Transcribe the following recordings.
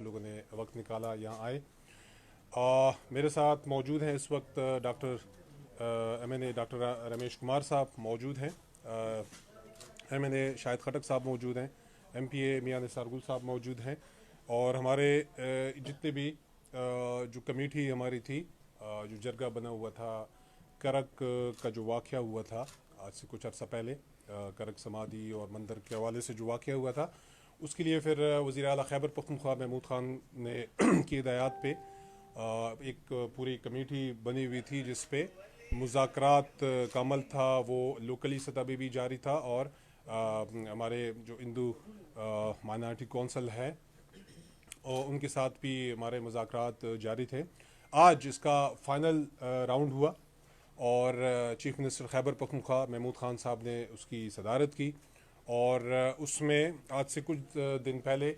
लोगों ने वक्त निकाला यहाँ आए। मेरे साथ मौजूद हैं इस वक्त doctor MNA doctor Ramesh Kumar साहब मौजूद हैं, MNA शाहिद खटक साहब मौजूद हैं, MPA मियां निसार गुल साहब मौजूद हैं, और हमारे जितने भी जो कमेटी हमारी थी, जो जरगा बना हुआ था करक का जो वाक़या हुआ था आज से कुछ अर्सा पहले, करक समाधि और मंदिर के हवाले से जो वाक़या हुआ था, उसके लिए फिर वज़ीर आला खैबर पख्तूनख्वा महमूद खान ने की हिदायत पे एक पूरी कमेटी बनी हुई थी जिस पे मुज़ाकरात का अमल था वो लोकली सतह पे भी जारी था, और हमारे जो हिंदू माइनॉरिटी कौंसल है और उनके साथ भी हमारे मुज़ाकरात जारी थे। आज इसका फ़ाइनल राउंड हुआ और चीफ मिनिस्टर खैबर पख्तूनख्वा महमूद खान साहब ने उसकी सदारत की, और उसमें आज से कुछ दिन पहले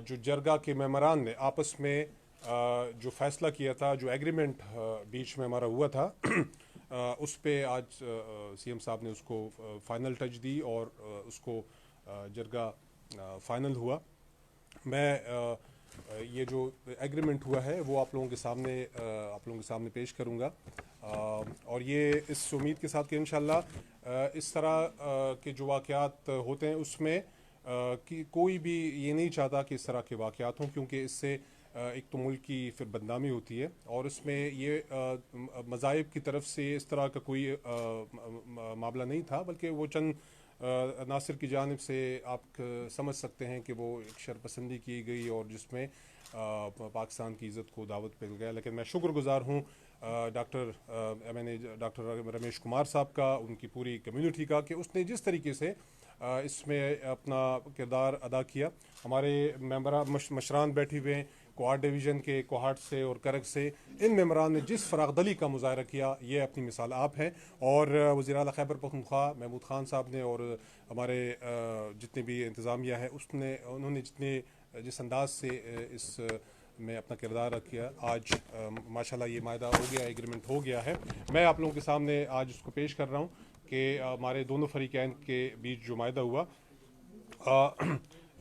जो जरगा के मेम्बरान ने आपस में जो फ़ैसला किया था, जो एग्रीमेंट बीच में हमारा हुआ था उस पे आज CM साहब ने उसको फ़ाइनल टच दी और उसको जरगा फ़ाइनल हुआ। मैं ये जो एग्रीमेंट हुआ है वो आप लोगों के सामने पेश करूँगा, और ये इस उम्मीद के साथ कि इंशाल्लाह इस तरह के जो वाक़यात होते हैं उसमें कि कोई भी ये नहीं चाहता कि इस तरह के वाक़यात हों, क्योंकि इससे एक तो मुल्क की फिर बदनामी होती है, और इसमें ये मज़ाहिब की तरफ से इस तरह का कोई मामला नहीं था, बल्कि वो चंद नासिर की जानिब से आप समझ सकते हैं कि वो एक शरपसंदी की गई और जिसमें पाकिस्तान की इज़्ज़त को दावत मिल गया। लेकिन मैं शुक्रगुजार हूँ doctor MNA doctor Ramesh Kumar साहब का, उनकी पूरी कम्युनिटी का, कि उसने जिस तरीके से इसमें अपना किरदार अदा किया। हमारे मेंबर मशरान बैठे हुए हैं कोहाट डिवीज़न के, कोहाट से और करक से, इन मेम्बरान ने जिस फरागदली का मुजाहरा किया ये अपनी मिसाल आप है। और वज़ीर आला खैबर पख्तूनख्वा महमूद खान साहब ने और हमारे जितने भी इंतज़ामिया है उन्होंने जिस अंदाज से इस में अपना किरदार किया, आज माशाल्लाह ये मायदा हो गया, एग्रीमेंट हो गया है। मैं आप लोगों के सामने आज उसको पेश कर रहा हूँ कि हमारे दोनों फरीकैन के बीच जो मायदा हुआ,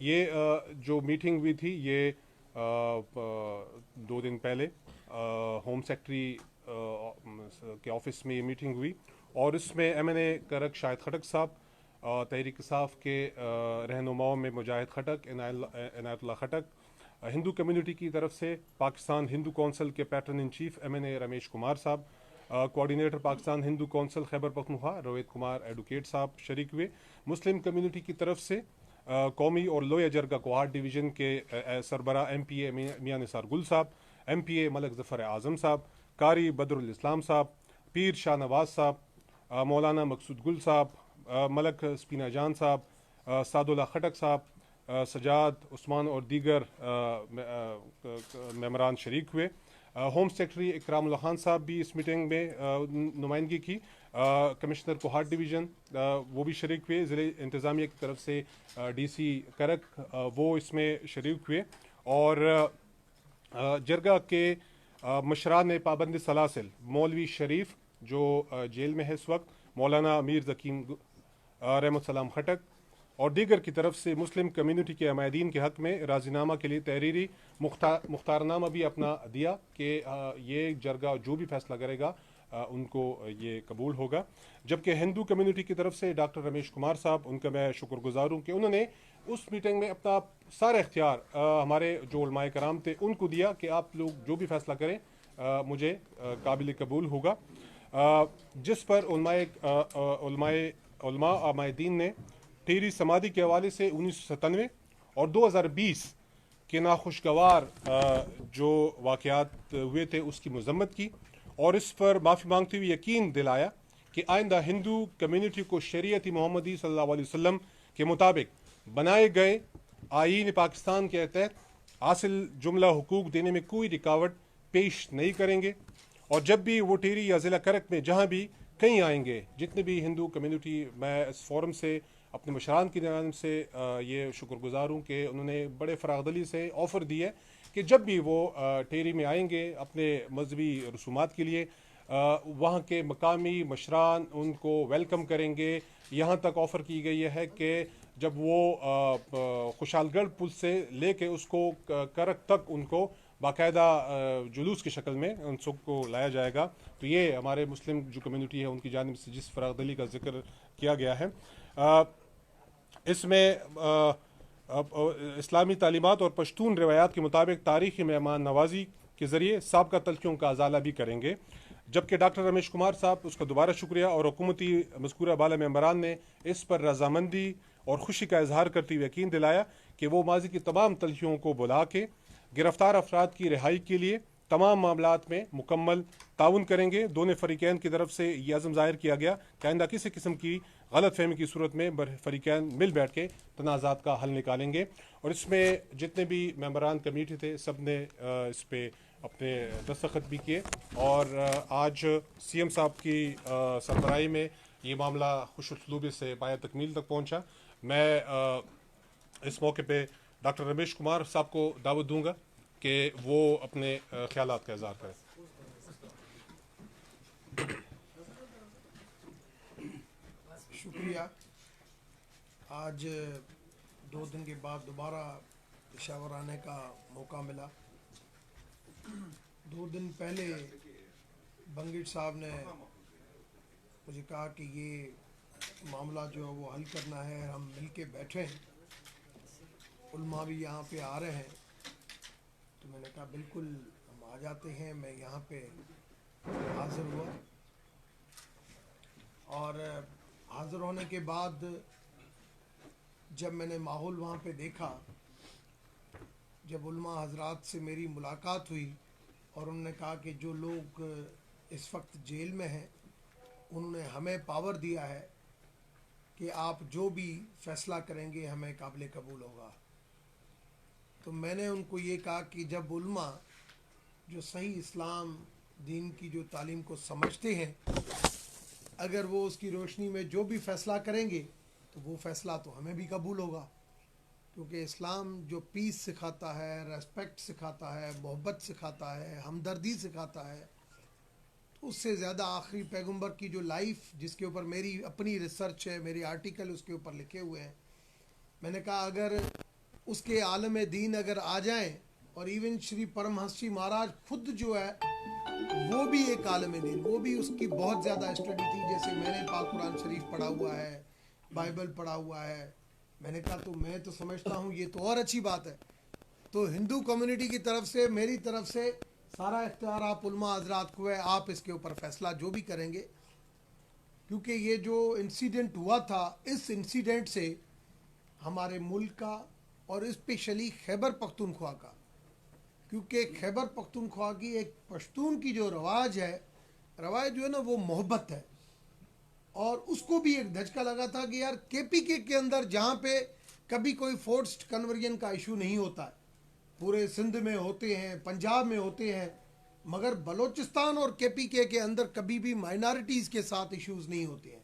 ये जो मीटिंग हुई थी ये 2 दिन पहले होम सेक्रेटरी के ऑफिस में ये मीटिंग हुई, और इसमें MNA करक शाहिद खटक साहब, तहरीक इंसाफ के रहनुमाओं में मुजाहिद खटक, इनायतुल्लाह खटक, हिंदू कम्युनिटी की तरफ से पाकिस्तान हिंदू कौंसल के patron in chief MNA Ramesh Kumar साहब, coordinator Pakistan Hindu council Khyber Pakhtunkhwa Rohit Kumar advocate साहब शरीक हुए। मुस्लिम कम्युनिटी की तरफ से कौमी और लोया जरगा कोहाट डिवीज़न के सरबरा MPA मियां निसार गुल साहब, MPA मलक ज़फ़र आज़म साहब, कारी बदरुल इस्लाम साहब, पीर शाह नवाज साहब, मौलाना मकसूद गुल साहब, मलक स्पीना जान साहब, सादुल्ला खटक साहब, सजाद उस्मान और दीगर मेम्बरान शरीक हुए। होम सेक्रेटरी इकरामुल्लाह खान साहब भी इस मीटिंग में नुमाइंदगी की, कमिश्नर कोहाट डिवीज़न वो भी शरीक हुए, ज़िले इंतज़ामिया की तरफ से DC करक वो इसमें शरीक हुए, और जरगा के मशरान पाबंद सलासिल मौलवी शरीफ जो जेल में है इस वक्त, मौलाना मीर ज़कीम रहमत सलाम खटक और दीगर की तरफ से मुस्लिम कम्युनिटी के हमायदीन के हक़ में राजीनामा के लिए तहरीरी मुख्तारनामा भी अपना दिया कि ये जरगा जो भी फैसला करेगा उनको ये कबूल होगा। जबकि हिंदू कम्युनिटी की तरफ से डॉक्टर रमेश कुमार साहब, उनका मैं शुक्रगुजार हूँ कि उन्होंने उस मीटिंग में अपना सारा इख्तियार हमारे जो उलमाए कराम थे उनको दिया कि आप लोग जो भी फैसला करें मुझे काबिल कबूल होगा, जिस पर उलमा आमादीन ने टेरी समाधि के हवाले से 1997 और 2020 के नाखुशगवार जो वाक़यात हुए थे उसकी मज़म्मत की, और इस पर माफ़ी मांगते हुए यकीन दिलाया कि आइंदा हिंदू कम्युनिटी को शरीयत मोहम्मदी सल्लल्लाहु अलैहि वसल्लम के मुताबिक बनाए गए आईन पाकिस्तान के तहत हासिल जुमला हुकूक देने में कोई रुकावट पेश नहीं करेंगे, और जब भी वो टेरी या ज़िला करक में जहाँ भी कहीं आएंगे, जितने भी हिंदू कम्युनिटी, मैं इस फोरम से अपने मशरान की जानिब से ये शुक्रगुजार हूँ कि उन्होंने बड़े फरागदली से ऑफ़र दी है कि जब भी वो टेरी में आएंगे अपने मजहबी रसूमात के लिए, वहाँ के मकामी मशरान उनको वेलकम करेंगे। यहाँ तक ऑफ़र की गई है कि جب وہ خوشحال گڑھ پل سے لے کے اس کو کرک تک ان کو باقاعدہ جلوس کی شکل میں ان سب کو لایا جائے گا. تو یہ ہمارے مسلم جو کمیونٹی ہے ان کی جانب سے جس فراغ دلی کا ذکر کیا گیا ہے, اس میں اسلامی تعلیمات اور پشتون روایات کے مطابق تاریخی مہمان نوازی کے ذریعے سابقہ تلخیوں کا ازالہ بھی کریں گے. جبکہ ڈاکٹر رمیش کمار صاحب اس کا دوبارہ شکریہ اور حکومتی مذکورہ بالا ممبران نے اس پر رضامندی اور خوشی کا اظہار کرتے ہوئے یقین دلایا کہ وہ ماضی کی تمام تلخیوں کو بلا کے گرفتار افراد کی رہائی کے لیے تمام معاملات میں مکمل تعاون کریں گے. دونوں فریقین کی طرف سے یہ عزم ظاہر کیا گیا کہ آئندہ کسی قسم کی غلط فہمی کی صورت میں فریقین مل بیٹھ کے تنازعات کا حل نکالیں گے. اور اس میں جتنے بھی ممبران کمیٹی تھے سب نے اس پہ اپنے دستخط بھی کیے, اور آج سی ایم صاحب کی سربراہی میں یہ معاملہ خوش اسلوبی سے پایہ تکمیل تک پہنچا. میں اس موقع پہ ڈاکٹر رمیش کمار صاحب کو دعوت دوں گا کہ وہ اپنے خیالات کا اظہار کریں. شکریہ. آج 2 دن کے بعد دوبارہ پشاور آنے کا موقع ملا. 2 دن پہلے بنگٹ صاحب نے مجھے کہا کہ یہ معاملہ جو ہے وہ حل کرنا ہے, ہم مل کے بیٹھے ہیں, علماء بھی یہاں پہ آ رہے ہیں. تو میں نے کہا بالکل ہم آ جاتے ہیں. میں یہاں پہ حاضر ہوا, اور حاضر ہونے کے بعد جب میں نے ماحول وہاں پہ دیکھا, جب علماء حضرات سے میری ملاقات ہوئی اور انہوں نے کہا کہ جو لوگ اس وقت جیل میں ہیں انہوں نے ہمیں پاور دیا ہے کہ آپ جو بھی فیصلہ کریں گے ہمیں قابل قبول ہوگا. تو میں نے ان کو یہ کہا کہ جب علماء جو صحیح اسلام دین کی جو تعلیم کو سمجھتے ہیں, اگر وہ اس کی روشنی میں جو بھی فیصلہ کریں گے تو وہ فیصلہ تو ہمیں بھی قبول ہوگا, کیونکہ اسلام جو پیس سکھاتا ہے, ریسپیکٹ سکھاتا ہے, محبت سکھاتا ہے, ہمدردی سکھاتا ہے, تو اس سے زیادہ آخری پیغمبر کی جو لائف جس کے اوپر میری اپنی ریسرچ ہے, میرے آرٹیکل اس کے اوپر لکھے ہوئے ہیں, میں نے کہا اگر اس کے عالم دین اگر آ جائیں, اور ایون شری پرمہنس جی مہاراج خود جو ہے وہ بھی ایک عالم دین, وہ بھی اس کی بہت زیادہ اسٹڈی تھی. جیسے میں نے پاک قرآن شریف پڑھا ہوا ہے, بائبل پڑھا ہوا ہے. میں نے کہا تو میں تو سمجھتا ہوں یہ تو اور اچھی بات ہے. تو ہندو کمیونٹی کی طرف سے, میری طرف سے سارا اختیار آپ علماء حضرات کو ہے, آپ اس کے اوپر فیصلہ جو بھی کریں گے. کیونکہ یہ جو انسیڈنٹ ہوا تھا, اس انسیڈنٹ سے ہمارے ملک کا اور اسپیشلی خیبر پختونخوا کا, کیونکہ خیبر پختونخوا کی ایک پشتون کی جو رواج جو ہے نا وہ محبت ہے, اور اس کو بھی ایک دھچکا لگا تھا کہ یار کے پی کے اندر جہاں پہ کبھی کوئی فورسڈ کنورژن کا ایشو نہیں ہوتا ہے, پورے سندھ میں ہوتے ہیں, پنجاب میں ہوتے ہیں, مگر بلوچستان اور کے پی کے اندر کبھی بھی مائنارٹیز کے ساتھ ایشوز نہیں ہوتے ہیں.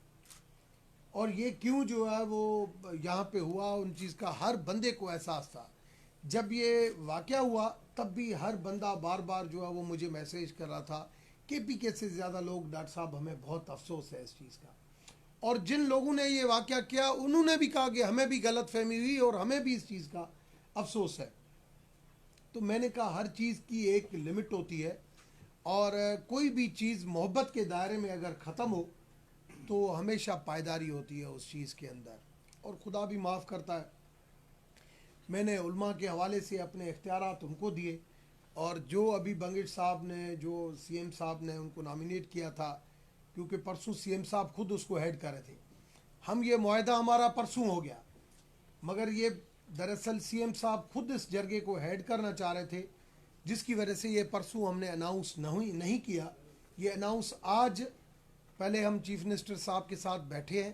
اور یہ کیوں جو ہے وہ یہاں پہ ہوا, ان چیز کا ہر بندے کو احساس تھا. جب یہ واقعہ ہوا تب بھی ہر بندہ بار بار جو ہے وہ مجھے میسیج کر رہا تھا, کے پی کے سے زیادہ لوگ ڈاکٹر صاحب ہمیں بہت افسوس ہے اس چیز کا. اور جن لوگوں نے یہ واقعہ کیا انہوں نے بھی کہا کہ ہمیں بھی غلط فہمی ہوئی اور ہمیں بھی اس چیز کا افسوس ہے. تو میں نے کہا ہر چیز کی ایک لمٹ ہوتی ہے, اور کوئی بھی چیز محبت کے دائرے میں اگر ختم ہو تو ہمیشہ پائیداری ہوتی ہے اس چیز کے اندر, اور خدا بھی معاف کرتا ہے. میں نے علماء کے حوالے سے اپنے اختیارات ان کو دیے, اور جو ابھی بنگٹ صاحب نے, جو سی ایم صاحب نے ان کو نامینیٹ کیا تھا, کیونکہ پرسوں سی ایم صاحب خود اس کو ہیڈ کر رہے تھے. ہم یہ معاہدہ ہمارا پرسوں ہو گیا, مگر یہ دراصل سی ایم صاحب خود اس جرگے کو ہیڈ کرنا چاہ رہے تھے, جس کی وجہ سے یہ پرسوں ہم نے اناؤنس نہیں کیا. یہ اناؤنس آج, پہلے ہم چیف منسٹر صاحب کے ساتھ بیٹھے ہیں,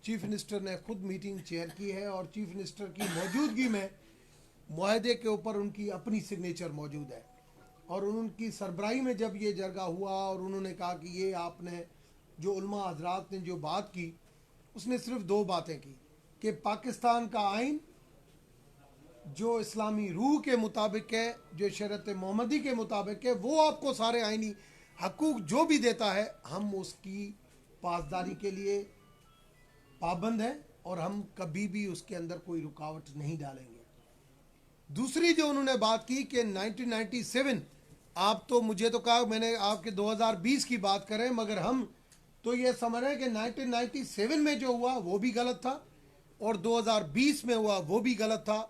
چیف منسٹر نے خود میٹنگ چیئر کی ہے, اور چیف منسٹر کی موجودگی میں معاہدے کے اوپر ان کی اپنی سگنیچر موجود ہے. اور ان کی سربراہی میں جب یہ جرگہ ہوا اور انہوں نے کہا کہ یہ آپ نے جو علماء حضرات نے جو بات کی, اس نے صرف 2 باتیں کی کہ پاکستان کا آئین جو اسلامی روح کے مطابق ہے, جو شریعت محمدی کے مطابق ہے, وہ آپ کو سارے آئینی حقوق جو بھی دیتا ہے, ہم اس کی پاسداری کے لیے پابند ہیں, اور ہم کبھی بھی اس کے اندر کوئی رکاوٹ نہیں ڈالیں گے. دوسری جو انہوں نے بات کی کہ 1997 آپ تو مجھے تو کہا میں نے آپ کے 2020 کی بات کریں مگر ہم تو یہ سمجھ رہے ہیں کہ 1997 میں جو ہوا وہ بھی غلط تھا اور 2020 میں ہوا وہ بھی غلط تھا.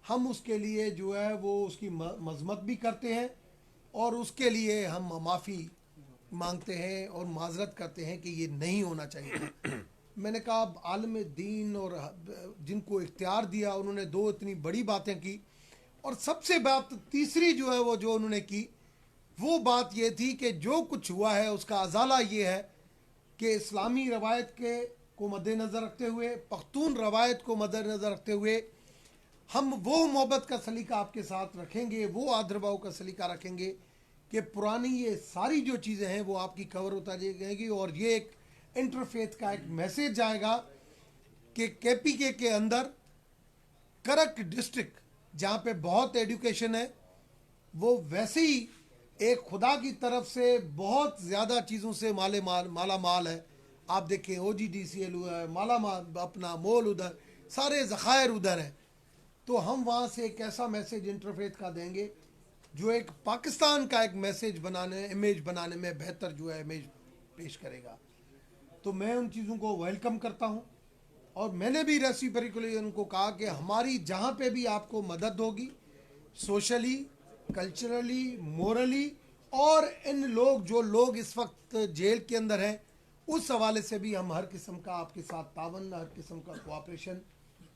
ہم اس کے لیے جو ہے وہ اس کی مذمت بھی کرتے ہیں اور اس کے لیے ہم معافی مانگتے ہیں اور معذرت کرتے ہیں کہ یہ نہیں ہونا چاہیے. میں نے کہا اب عالم دین اور جن کو اختیار دیا انہوں نے دو اتنی بڑی باتیں کی اور سب سے بات تیسری جو ہے وہ جو انہوں نے کی وہ بات یہ تھی کہ جو کچھ ہوا ہے اس کا ازالہ یہ ہے کہ اسلامی روایت کے کو مد نظر رکھتے ہوئے پختون روایت کو مد نظر رکھتے ہوئے ہم وہ محبت کا سلیقہ آپ کے ساتھ رکھیں گے, وہ آدرباؤ کا سلیقہ رکھیں گے کہ پرانی یہ ساری جو چیزیں ہیں وہ آپ کی کور ہوتا جائے گی. اور یہ ایک انٹرفیتھ کا ایک میسیج جائے گا کہ کے پی کے اندر کرک ڈسٹرکٹ جہاں پہ بہت ایڈوکیشن ہے وہ ویسے ہی ایک خدا کی طرف سے بہت زیادہ چیزوں سے مالا مال ہے. آپ دیکھیں او جی ڈی سی ایل ہے, مالا مال اپنا مول ادھر, سارے ذخائر ادھر ہیں. تو ہم وہاں سے ایک ایسا میسیج انٹرفیتھ کا دیں گے جو ایک پاکستان کا ایک میسیج بنانے امیج بنانے میں بہتر جو ہے امیج پیش کرے گا. تو میں ان چیزوں کو ویلکم کرتا ہوں اور میں نے بھی ریسیپریکلی ان کو کہا کہ ہماری جہاں پہ بھی آپ کو مدد ہوگی سوشلی, کلچرلی, مورلی اور ان جو لوگ اس وقت جیل کے اندر ہیں اس حوالے سے بھی ہم ہر قسم کا آپ کے ساتھ تعاون, ہر قسم کا کوآپریشن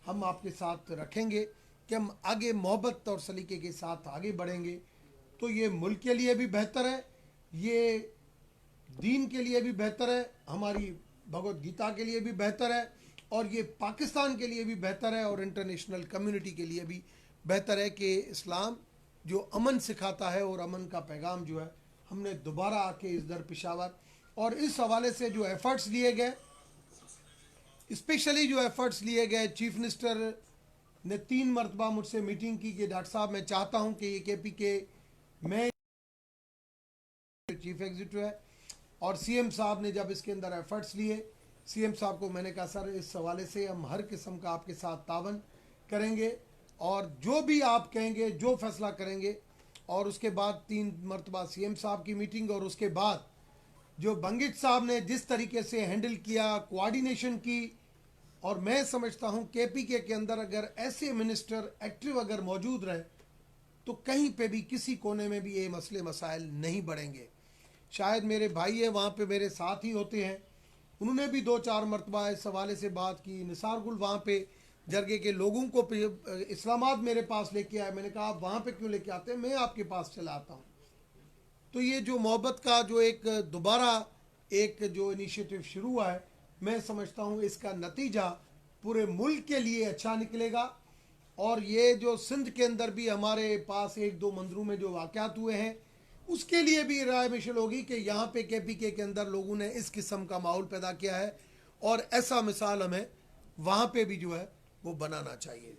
ہم آپ کے ساتھ رکھیں گے کہ ہم آگے محبت اور سلیقے کے ساتھ آگے بڑھیں گے. تو یہ ملک کے لیے بھی بہتر ہے, یہ دین کے لیے بھی بہتر ہے, ہماری بھگوت گیتا کے لیے بھی بہتر ہے اور یہ پاکستان کے لیے بھی بہتر ہے اور انٹرنیشنل کمیونٹی کے لیے بھی بہتر ہے کہ اسلام جو امن سکھاتا ہے اور امن کا پیغام جو ہے ہم نے دوبارہ آ کے اس در پشاور اور اس حوالے سے جو ایفرٹس لیے گئے, اسپیشلی جو ایفرٹس لیے گئے, چیف منسٹر نے 3 مرتبہ مجھ سے میٹنگ کی کہ ڈاکٹر صاحب میں چاہتا ہوں کہ یہ کے پی کے میں چیف ایگزیکٹو ہے اور سی ایم صاحب نے جب اس کے اندر ایفرٹس لیے, سی ایم صاحب کو میں نے کہا سر اس حوالے سے ہم ہر قسم کا آپ کے ساتھ تعاون کریں گے اور جو بھی آپ کہیں گے جو فیصلہ کریں گے. اور اس کے بعد 3 مرتبہ سی ایم صاحب کی میٹنگ اور اس کے بعد جو بنگٹ صاحب نے جس طریقے سے ہینڈل کیا, کوآرڈینیشن کی, اور میں سمجھتا ہوں کے پی کے اندر اگر ایسے منسٹر ایکٹیو اگر موجود رہے تو کہیں پہ بھی کسی کونے میں بھی یہ مسئلے مسائل نہیں بڑھیں گے. شاید میرے بھائی ہیں وہاں پہ میرے ساتھ ہی ہوتے ہیں, انہوں نے بھی 2-4 مرتبہ اس حوالے سے بات کی. نثار گل وہاں پہ جرگے کے لوگوں کو اسلام آباد میرے پاس لے کے آئے, میں نے کہا آپ وہاں پہ کیوں لے کے آتے ہیں, میں آپ کے پاس چلا آتا ہوں. تو یہ جو محبت کا جو ایک دوبارہ ایک جو انیشیٹو شروع ہوا ہے میں سمجھتا ہوں اس کا نتیجہ پورے ملک کے لیے اچھا نکلے گا. اور یہ جو سندھ کے اندر بھی ہمارے پاس 1-2 مندروں میں جو واقعات ہوئے ہیں اس کے لیے بھی رائے مشل ہوگی کہ یہاں پہ کے پی کے اندر لوگوں نے اس قسم کا ماحول پیدا کیا ہے اور ایسا مثال ہمیں وہاں پہ بھی جو ہے وہ بنانا چاہیے.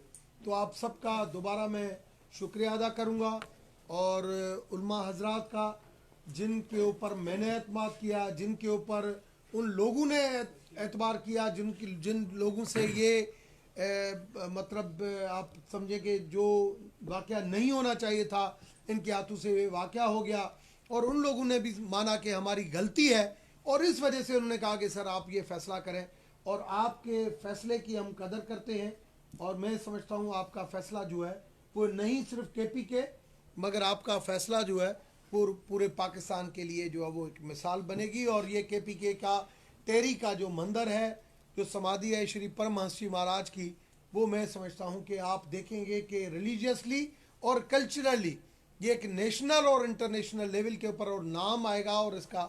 تو آپ سب کا دوبارہ میں شکریہ ادا کروں گا اور علماء حضرات کا جن کے اوپر میں نے اعتماد کیا, جن کے اوپر ان لوگوں نے اعتبار کیا, جن لوگوں سے یہ مطلب آپ سمجھے کہ جو واقعہ نہیں ہونا چاہیے تھا ان کے ہاتھوں سے واقعہ ہو گیا اور ان لوگوں نے بھی مانا کہ ہماری غلطی ہے اور اس وجہ سے انہوں نے کہا کہ سر آپ یہ فیصلہ کریں اور آپ کے فیصلے کی ہم قدر کرتے ہیں. اور میں سمجھتا ہوں آپ کا فیصلہ جو ہے وہ نہیں صرف کے پی کے مگر آپ کا فیصلہ جو ہے پورے پاکستان کے لیے جو ہے وہ ایک مثال بنے گی. اور یہ کے پی کے کا ٹیری کا جو مندر ہے جو سمادھی ہے شری پرمہنس جی مہاراج کی, وہ میں سمجھتا ہوں کہ آپ دیکھیں گے کہ ریلیجیسلی اور کلچرلی یہ ایک نیشنل اور انٹرنیشنل لیول کے اوپر اور نام آئے گا اور اس کا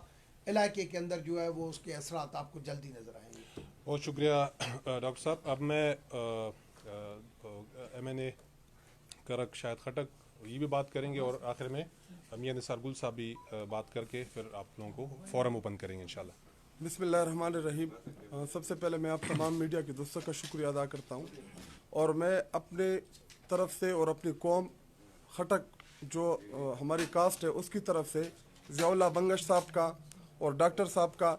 علاقے کے اندر جو ہے وہ اس کے اثرات آپ کو جلدی نظر آئیں گے. بہت شکریہ ڈاکٹر صاحب. اب میں ایم این اے کرک شاہد خٹک یہ بھی بات کریں گے اور آخر میں میاں نثار گل صاحب بھی بات کر کے پھر آپ لوگوں کو فورم اوپن کریں گے انشاءاللہ. بسم اللہ الرحمن الرحیم. سب سے پہلے میں آپ تمام میڈیا کے دوستوں کا شکریہ ادا کرتا ہوں اور میں اپنے طرف سے اور اپنی قوم خٹک جو ہماری کاسٹ ہے اس کی طرف سے ضیاء اللہ بنگش صاحب کا اور ڈاکٹر صاحب کا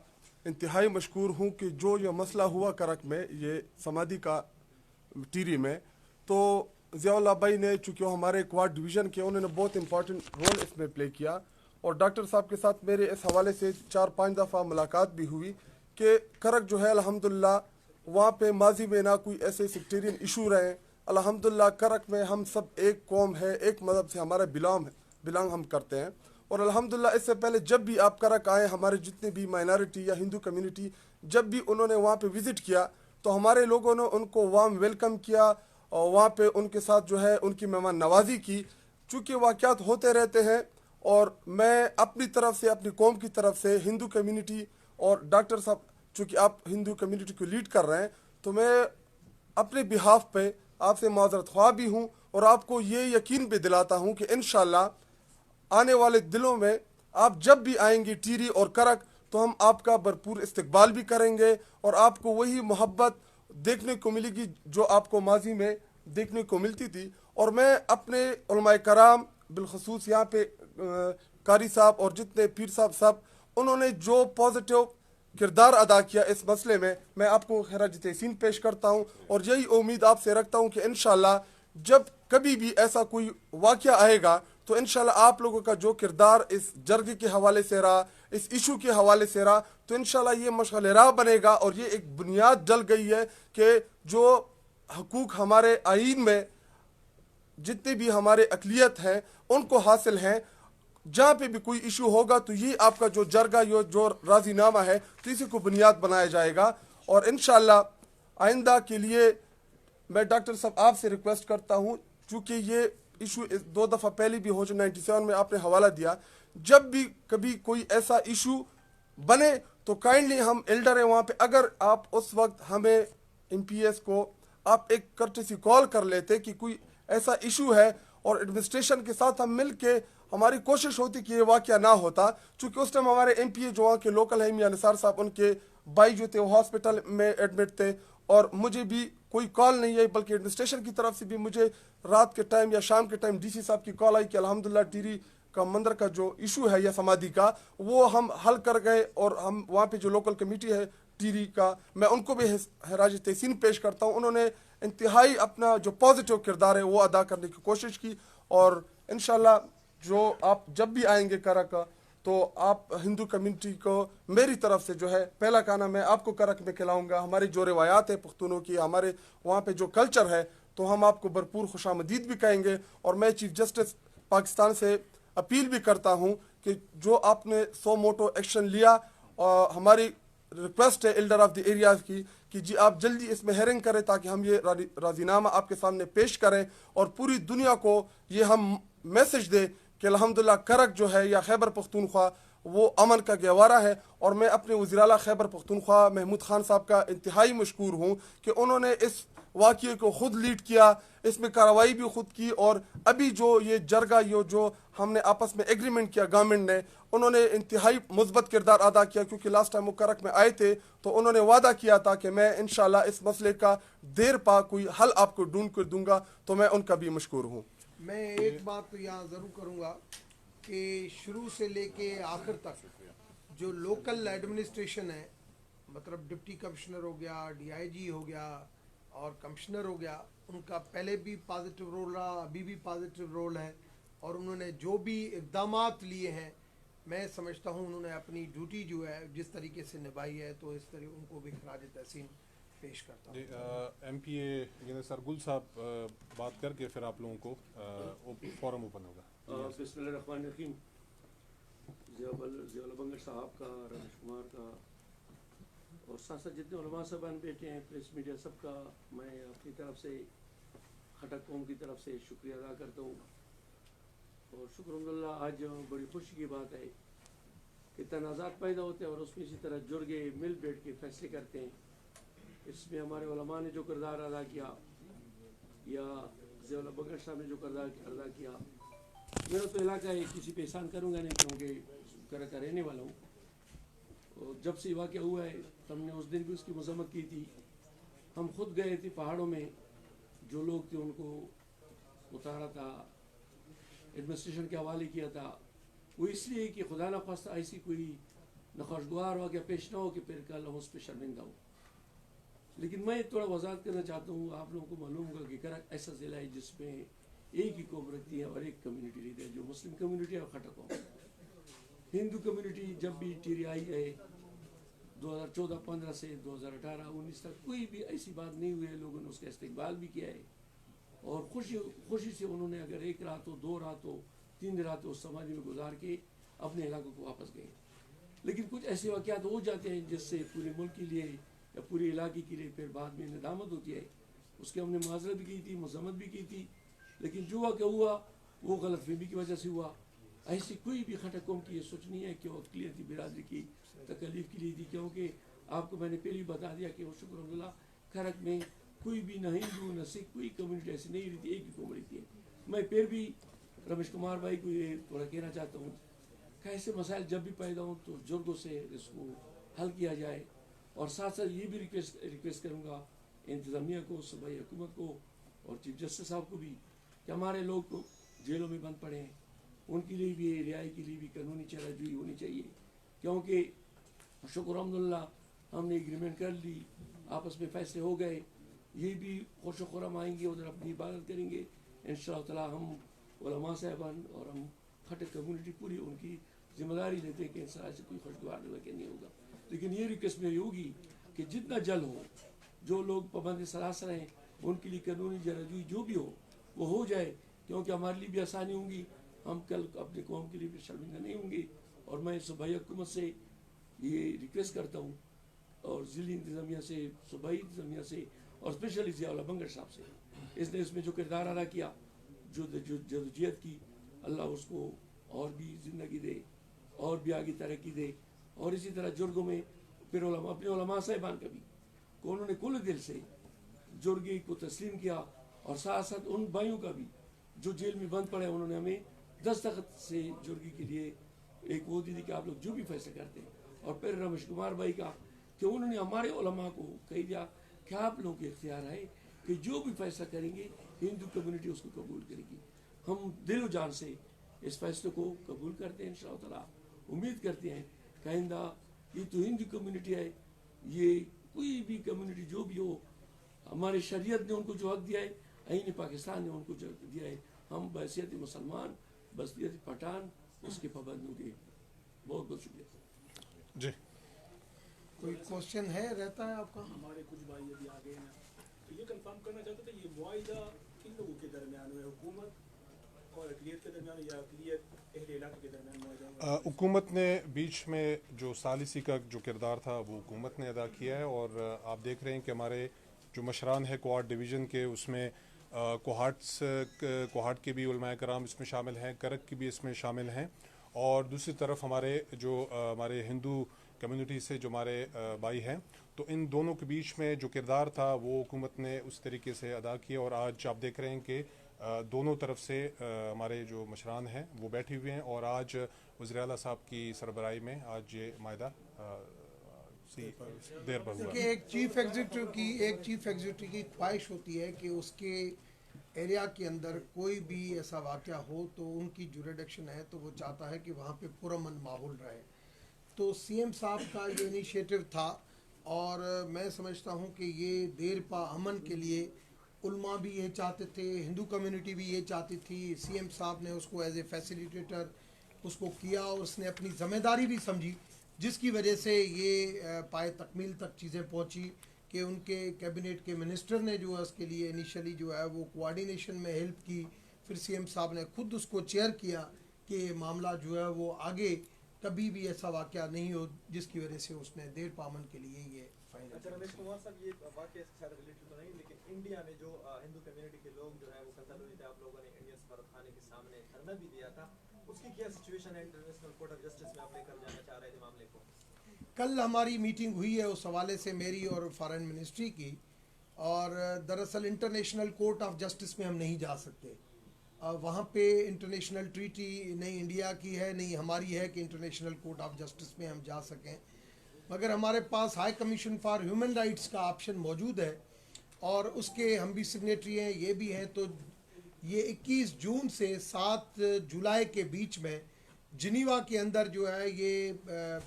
انتہائی مشکور ہوں کہ جو یہ مسئلہ ہوا کرک میں یہ سمادی کا ٹیری میں، تو ضیاء اللہ بھائی نے چونکہ وہ ہمارے کوارڈ ڈویژن کے انہوں نے بہت امپورٹنٹ رول اس میں پلے کیا، اور ڈاکٹر صاحب کے ساتھ میرے اس حوالے سے 4-5 دفعہ ملاقات بھی ہوئی کہ کرک جو ہے الحمدللہ وہاں پہ ماضی میں نہ کوئی ایسے سیکٹیرین ایشو رہے، الحمدللہ کرک میں ہم سب ایک قوم ہے، ایک مذہب سے ہمارا بلانگ ہم کرتے ہیں، اور الحمدللہ اس سے پہلے جب بھی آپ کرک آئے ہمارے جتنے بھی مائنارٹی یا ہندو کمیونٹی جب بھی انہوں نے وہاں پہ وزٹ کیا تو ہمارے لوگوں نے ان کو وارم ویلکم کیا، اور وہاں پہ ان کے ساتھ جو ہے ان کی مہمان نوازی کی، چونکہ واقعات ہوتے رہتے ہیں، اور میں اپنی طرف سے اپنی قوم کی طرف سے ہندو کمیونٹی اور ڈاکٹر صاحب چونکہ آپ ہندو کمیونٹی کو لیڈ کر رہے ہیں تو میں اپنے بہاف پہ آپ سے معذرت خواہ بھی ہوں، اور آپ کو یہ یقین بھی دلاتا ہوں کہ انشاءاللہ آنے والے دنوں میں آپ جب بھی آئیں گے ٹیری اور کرک تو ہم آپ کا بھرپور استقبال بھی کریں گے، اور آپ کو وہی محبت دیکھنے کو ملے گی جو آپ کو ماضی میں دیکھنے کو ملتی تھی۔ اور میں اپنے علماء کرام بالخصوص یہاں پہ قاری صاحب اور جتنے پیر صاحب انہوں نے جو پازیٹیو کردار ادا کیا اس مسئلے میں آپ کو خراج تحسین پیش کرتا ہوں، اور یہی امید آپ سے رکھتا ہوں کہ انشاءاللہ جب کبھی بھی ایسا کوئی واقعہ آئے گا تو انشاءاللہ آپ لوگوں کا جو کردار اس جرگے کے حوالے سے رہا، اس ایشو کے حوالے سے رہا، تو انشاءاللہ یہ مشعل راہ بنے گا، اور یہ ایک بنیاد ڈل گئی ہے کہ جو حقوق ہمارے آئین میں جتنے بھی ہمارے اقلیت ہیں ان کو حاصل ہیں، جہاں پہ بھی کوئی ایشو ہوگا تو یہ آپ کا جو جرگہ جو راضی نامہ ہے تو اسی کو بنیاد بنایا جائے گا۔ اور انشاءاللہ آئندہ کے لیے میں ڈاکٹر صاحب آپ سے ریکویسٹ کرتا ہوں، چونکہ یہ ایشو 2 دفعہ پہلے بھی ہو جو 97 میں آپ نے حوالہ دیا، جب بھی کبھی کوئی ایسا ایشو بنے تو کائنڈلی ہم ایلڈر ہیں وہاں پہ، اگر آپ اس وقت ہمیں ایم پی ایس کو آپ ایک کرٹیسی کال کر لیتے کہ کوئی ایسا ایشو ہے، اور ایڈمنسٹریشن کے ساتھ ہم مل کے ہماری کوشش ہوتی کہ یہ واقعہ نہ ہوتا، چونکہ اس ٹائم ہمارے ایم پی اے جو وہاں کے لوکل ہیں میاں نثار صاحب ان کے بھائی جو تھے وہ ہاسپٹل میں ایڈمٹ تھے، اور مجھے بھی کوئی کال نہیں آئی بلکہ ایڈمنسٹریشن کی طرف سے بھی مجھے رات کے ٹائم یا شام کے ٹائم ڈی سی صاحب کی کال آئی کہ الحمدللہ ٹیری کا مندر کا جو ایشو ہے یا سمادی کا وہ ہم حل کر گئے، اور ہم وہاں پہ جو لوکل کمیٹی ہے ٹیری کا میں ان کو بھی خراج تحسین پیش کرتا ہوں، انہوں نے انتہائی اپنا جو پازیٹیو کردار ہے وہ ادا کرنے کی کوشش کی، اور انشاءاللہ جو آپ جب بھی آئیں گے کرک تو آپ ہندو کمیونٹی کو میری طرف سے جو ہے پہلا کھانا میں آپ کو کرک میں کھلاؤں گا، ہماری جو روایات ہے پختونوں کی، ہمارے وہاں پہ جو کلچر ہے تو ہم آپ کو بھرپور خوش آمدید بھی کہیں گے، اور میں چیف جسٹس پاکستان سے اپیل بھی کرتا ہوں کہ جو آپ نے سو موٹو ایکشن لیا، ہماری ریکویسٹ ہے ایلڈر آف دی ایریاز کی کہ جی آپ جلدی اس میں ہیرنگ کریں تاکہ ہم یہ راضی نامہ آپ کے سامنے پیش کریں، اور پوری دنیا کو یہ ہم میسج دیں کہ الحمدللہ کرک جو ہے یا خیبر پختونخوا وہ امن کا گہوارہ ہے، اور میں اپنے وزیر اعلیٰ خیبر پختونخوا محمود خان صاحب کا انتہائی مشکور ہوں کہ انہوں نے اس واقعے کو خود لیڈ کیا، اس میں کارروائی بھی خود کی، اور ابھی جو یہ جرگہ جو ہم نے آپس میں ایگریمنٹ کیا گورنمنٹ نے، انہوں نے انتہائی مثبت کردار ادا کیا، کیونکہ لاسٹ ٹائم وہ کرک میں آئے تھے تو انہوں نے وعدہ کیا تھا کہ میں انشاءاللہ اس مسئلے کا دیر پا کوئی حل آپ کو ڈھونڈ کر دوں گا، تو میں ان کا بھی مشکور ہوں۔ میں ایک بات تو یہاں ضرور کروں گا کہ شروع سے لے کے آخر تک جو لوکل ایڈمنسٹریشن ہے، مطلب ڈپٹی کمشنر ہو گیا، ڈی آئی جی ہو گیا اور کمشنر ہو گیا، ان کا پہلے بھی پازیٹیو رول رہا، ابھی بھی پازیٹیو رول ہے، اور انہوں نے جو بھی اقدامات لیے ہیں میں سمجھتا ہوں انہوں نے اپنی ڈیوٹی جو ہے جس طریقے سے نبھائی ہے، تو اس طرح ان کو بھی خراج تحسین پیش کرتا ہوں۔ جی ایم پی اے یعنی سرگل صاحب بات کر کے پھر آپ لوگوں کو فورم اوپن ہوگا۔ بسم اللہ الرحمن الرحیم۔ ضیاء اللہ بنگش صاحب کا، رمیش کمار کا، اور ساتھ ساتھ جتنے علماء صاحبان بیٹھے ہیں، پریس میڈیا، سب کا میں اپنی طرف سے کھٹک قوم کی طرف سے شکریہ ادا کرتا ہوں، اور شکر الحمدللہ آج بڑی خوشی کی بات ہے کہ تنازعات پیدا ہوتے ہیں اور اس میں اسی طرح جرگے مل بیٹھ کے فیصلے کرتے ہیں۔ اس میں ہمارے علماء نے جو کردار ادا کیا یا ضیاء اللہ بنگش صاحب نے جو کردار ادا کیا، میرا تو علاقہ ہے، کسی پہ احسان کروں گا نہیں کیونکہ کرک کا رہنے والا ہوں، اور جب سے واقعہ ہوا ہے ہم نے اس دن بھی اس کی مذمت کی تھی، ہم خود گئے تھے پہاڑوں میں، جو لوگ تھے ان کو اتارا تھا، ایڈمنسٹریشن کے حوالے کیا تھا، وہ اس لیے کہ خدا نخواستہ ایسی کوئی नखुशगवार वाक़या पेश ना हो कि फिर कल हम उस पर शर्मिंदा हो। लेकिन मैं थोड़ा वजाहत करना चाहता हूँ, आप लोगों को मालूम होगा कि करक ऐसा ज़िला है जिसमें एक ही कौम रखती है और एक कम्युनिटी रहती है, जो मुस्लिम कम्युनिटी है और खटा कौम। हिंदू कम्युनिटी जब भी टीरी आई है 2014-15 से 2018-19 तक कोई भी ऐसी बात नहीं हुई है, लोगों ने उसका इस्तेकबाल भी किया है और खुशी से उन्होंने अगर एक रात हो, 2 रात हो, 3 रात हो उस समाधि में गुजार के अपने इलाकों को वापस गए। लेकिन कुछ ऐसे वाक़यात हो जाते हैं जिससे पूरे मुल्क के लिए या पूरे इलाके के लिए फिर बाद में नदामत होती है। उसके हमने माजरत भी की थी, मजम्मत भी की थी, लेकिन जो वाक़या हुआ वो गलतफहमी की वजह से हुआ। ऐसी कोई भी खटक कौम की ये सोच नहीं है कि वो अक़लियती बिरादरी की तकलीफ़ के लिए थी, क्योंकि आपको मैंने पहले ही बता दिया कि वो शुक्र अल्लाह खरक में कोई भी न हिंदू न सिख कोई कम्युनिटी ऐसी नहीं रहती, एक ही कौम रहती है। मैं फिर भी रमेश कुमार भाई को ये थोड़ा कहना चाहता हूँ कि ऐसे मसाइल जब भी पैदा हों तो बुजुर्गों से इसको हल किया जाए। और साथ साथ ये भी रिक्वेस्ट करूँगा इंतज़ामिया को, सूबाई हुकूमत को और चीफ जस्टिस साहब को भी कि हमारे लोग को जेलों में बंद पड़े हैं, उनके लिए भी रिहाई के लिए भी कानूनी चाराजोई होनी चाहिए, क्योंकि शुक्र अल्हम्दुलिल्लाह हमने एग्रीमेंट कर ली, आपस में फैसले हो गए, ये भी खुश खुरम आएंगे, उधर अपनी इबादत करेंगे इंशाअल्लाह ताला। हम उलमा साहबान और हम खटक कम्युनिटी पूरी उनकी जिम्मेदारी लेते हैं कि इस तरह से कोई खुशगवार वाक़या नहीं होगा। लेकिन ये रिक्वेस्ट मेरी होगी कि जितना जल्द हो, जो लोग पाबंद सलासर हैं उनके लिए कानूनी चाराजोई जो भी हो वो हो जाए, क्योंकि हमारे लिए भी आसानी होगी, हम कल अपने कौम के लिए भी शर्मिंदा नहीं होंगे। और मैं सूबाई हुकूमत से ये रिक्वेस्ट करता हूँ और ज़िली इंतज़ामिया से, सूबाई इंतज़ामिया से और स्पेशली ज़ियाउल्लाह बंगर साहब से, इसने इसमें जो किरदार अदा किया, जो जदोजहद की, अल्लाह उसको और भी ज़िंदगी दे और भी आगे तरक्की दे। और इसी तरह जुर्गों में फिर अपने उलमा साहिबान का भी को उन्होंने कुल दिल से जुर्गी को तस्लीम किया, और साथ साथ उन भाइयों का भी जो जेल में बंद पड़े, उन्होंने हमें दस्तखत से जुर्गी के लिए एक वो दी थी कि आप लोग जो भी फैसला करते हैं। और फिर रमेश कुमार भाई का कि उन्होंने हमारे उलमा को कह दिया कि आप लोगों के इख्तियार है कि जो भी फैसला करेंगे हिंदू कम्युनिटी उसको कबूल करेगी। हम दिल जान से इस फैसले को कबूल करते हैं इंशाअल्लाह ताला। उम्मीद करते हैं कि आइंदा ये तो हिंदू कम्युनिटी है, ये कोई भी कम्युनिटी जो भी हो, हमारे शरीयत ने उनको जो हक दिया है, आईन पाकिस्तान ने उनको जो हक दिया है, हम बहसियत मुसलमान, बहसियत पठान उसके पाबंद होंगे। बहुत बहुत शुक्रिया जी। कोई क्वेश्चन है रहता है आपका? हमारे कुछ भाई अभी आ गए हैं, तो ये कंफर्म करना चाहते थे ये मुआहिदा किन लोगों के दरमियान है, हुकूमत और अक़लियत के दरमियान या अक़लियत अहले इलाके के दरमियान मुआहिदा? हुकूमत ने बीच में जो सालिसी का जो किरदार था वो हुकूमत ने अदा किया है। और आप देख रहे हैं कि हमारे जो मशरान है कोहाट डिवीज़न के, उसमें कोहाट के भी उलमाए कराम इसमें शामिल हैं, करक की भी इसमें शामिल हैं। और दूसरी तरफ हमारे जो हमारे हिंदू कम्युनिटी से जो हमारे भाई हैं, तो इन दोनों के बीच में जो किरदार था वो हुकूमत ने उस तरीके से अदा किया। और आज आप देख रहे हैं कि दोनों तरफ से हमारे जो मशरान हैं वो बैठे हुए हैं, और आज वज़ीर आला साहब की सरबराही में आज ये मायदा देर पर हुआ। देखिए, एक चीफ एग्जीक्यूटिव की ख्वाहिश होती है कि उसके एरिया के अंदर कोई भी ऐसा वाक़या हो तो उनकी जुरिडिक्शन है तो वो चाहता है कि वहाँ पे पुरअमन माहौल रहे। तो सीएम साहब का ये इनिशिएटिव था, और मैं समझता हूँ कि ये देर पा अमन के लिए उल्मा भी ये चाहते थे, हिंदू कम्युनिटी भी ये चाहती थी। सीएम साहब ने उसको एज ए फैसिलिटेटर उसको किया और उसने अपनी ज़िम्मेदारी भी समझी, जिसकी वजह से ये पाए तकमील तक चीज़ें पहुँची कि उनके कैबिनेट के मिनिस्टर ने जो है उसके लिए इनिशियली जो है वो कोऑर्डिनेशन में हेल्प की। फिर सीएम साहब ने खुद उसको चेयर किया कि मामला जो है वो आगे कभी भी ऐसा वाक़या नहीं हो, जिसकी वजह से उसने देर पामन के लिए ये फाइनल। अच्छा रमेश कुमार साहब, ये वाक़या इसके साथ रिलेटेड तो नहीं, लेकिन इंडिया ने जो हिंदू कम्युनिटी के लोग जो है वो कत्ल हुए थे, आप लोगों ने इंडियन सफारत खाने के सामने धरना भी दिया था, उसकी क्या सिचुएशन है? इंटरनेशनल कोर्ट ऑफ जस्टिस में आप लेकर जाना चाह रहे थे मामले को? कल हमारी मीटिंग हुई है उस हवाले से मेरी और फॉरेन मिनिस्ट्री की, और दरअसल इंटरनेशनल कोर्ट ऑफ जस्टिस में हम नहीं जा सकते। वहाँ पे इंटरनेशनल ट्रीटी नहीं इंडिया की है नहीं हमारी है कि इंटरनेशनल कोर्ट ऑफ जस्टिस में हम जा सकें, मगर हमारे पास high commission for human rights का ऑप्शन मौजूद है और उसके हम भी सिग्नेटरी हैं, ये भी हैं। तो ये 21 जून से 7 जुलाई के बीच में जिनीवा के अंदर जो है ये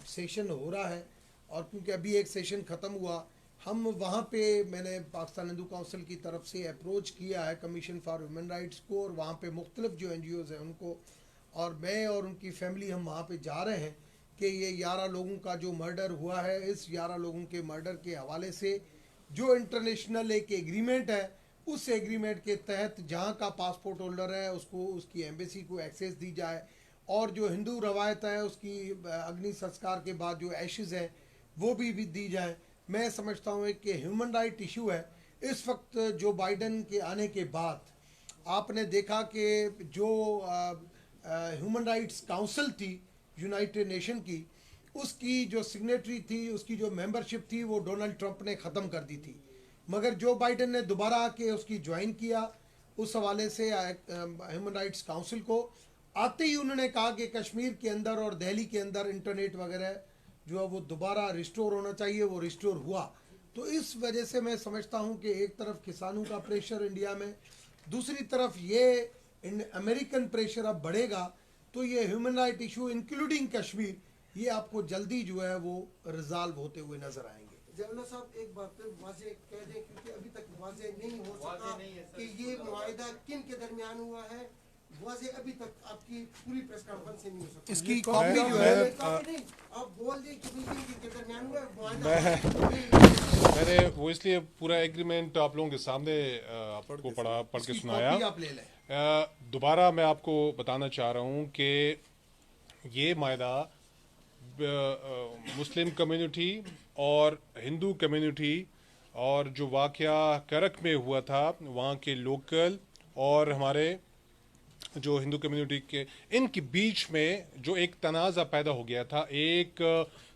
सेशन हो रहा है, और क्योंकि अभी एक सेशन ख़त्म हुआ, हम वहाँ पे मैंने पाकिस्तान हिंदू काउंसिल की तरफ से अप्रोच किया है कमीशन फॉर ह्यूमन राइट्स को, और वहाँ पे मुख्तलिफ जो NGOs हैं उनको, और मैं और उनकी फैमिली हम वहाँ पे जा रहे हैं कि ये 11 लोगों का जो मर्डर हुआ है, इस 11 लोगों के मर्डर के हवाले से जो इंटरनेशनल एक एग्रीमेंट है, उस एग्रीमेंट के तहत जहाँ का पासपोर्ट होल्डर है उसको उसकी एम्बेसी को एक्सेस दी जाए, और जो हिंदू रवायत है उसकी अग्नि संस्कार के बाद जो एशेज़ हैं वो भी दी जाए। मैं समझता हूँ कि ह्यूमन राइट इशू है। इस वक्त जो बाइडन के आने के बाद आपने देखा कि जो ह्यूमन राइट्स काउंसिल थी यूनाइटेड नेशन की, उसकी जो सिग्नेटरी थी, उसकी जो मेंबरशिप थी, वो डोनाल्ड ट्रंप ने ख़त्म कर दी थी, मगर जो बाइडन ने दोबारा आके उसकी ज्वाइन किया। उस हवाले से ह्यूमन राइट्स काउंसिल को आते ही उन्होंने कहा कि कश्मीर के अंदर और दिल्ली के अंदर इंटरनेट वगैरह जो है वो दोबारा रिस्टोर होना चाहिए, वो रिस्टोर हुआ। तो इस वजह से मैं समझता हूँ कि एक तरफ किसानों का प्रेशर इंडिया में, दूसरी तरफ ये अमेरिकन प्रेशर अब बढ़ेगा, तो ये human right issue including Kashmir, ये आपको जल्दी जो है वो रिजॉल्व होते हुए नजर आएंगे। जवला साहब एक बार फिर वाज़े कह दें, क्योंकि अभी तक वाज़े नहीं हो सका कि ये मुआहिदा किन के दरमियान हुआ है। वाज़े अभी तक आपकी पूरी प्रेस कॉन्फ्रेंस से नहीं हो सका। इसकी कॉपी जो है कॉपी नहीं, आप बोल दें कि भाई किन के दरमियान हुआ है मुआहिदा। मैंने वो इसलिए पूरा एग्रीमेंट आप लोगों के सामने आपको पढ़ के सुनाया। कॉपी आप ले लें। दोबारा मैं आपको बताना चाह रहा हूँ कि ये मायदा मुस्लिम कम्युनिटी और हिंदू कम्युनिटी और जो वाक़या करक में हुआ था वहाँ के लोकल और हमारे जो हिंदू कम्युनिटी के इनके बीच में जो एक तनाज़ा पैदा हो गया था एक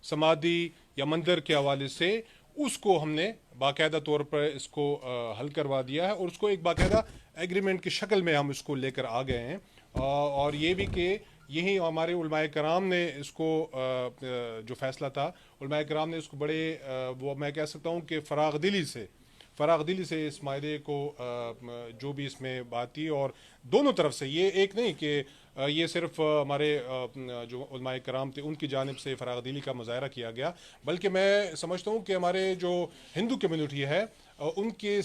समाधि या मंदिर के हवाले से, उसको हमने बाकायदा तौर पर इसको हल करवा दिया है और उसको एक बाकायदा एग्रीमेंट की शक्ल में हम इसको लेकर आ गए हैं। और ये भी कि यही हमारे उलमाए कराम ने इसको जो फैसला था, उलमाए कराम ने इसको बड़े वो मैं कह सकता हूँ कि फराग दिली से इस मायदे को जो भी इसमें बात थी, और दोनों तरफ से, ये एक नहीं कि ये सिर्फ हमारे जो उलमाए कराम थे उनकी जानिब से फराग दिली का मुजाहरा किया गया, बल्कि मैं समझता हूँ कि हमारे जो हिंदू कम्युनिटी है उनके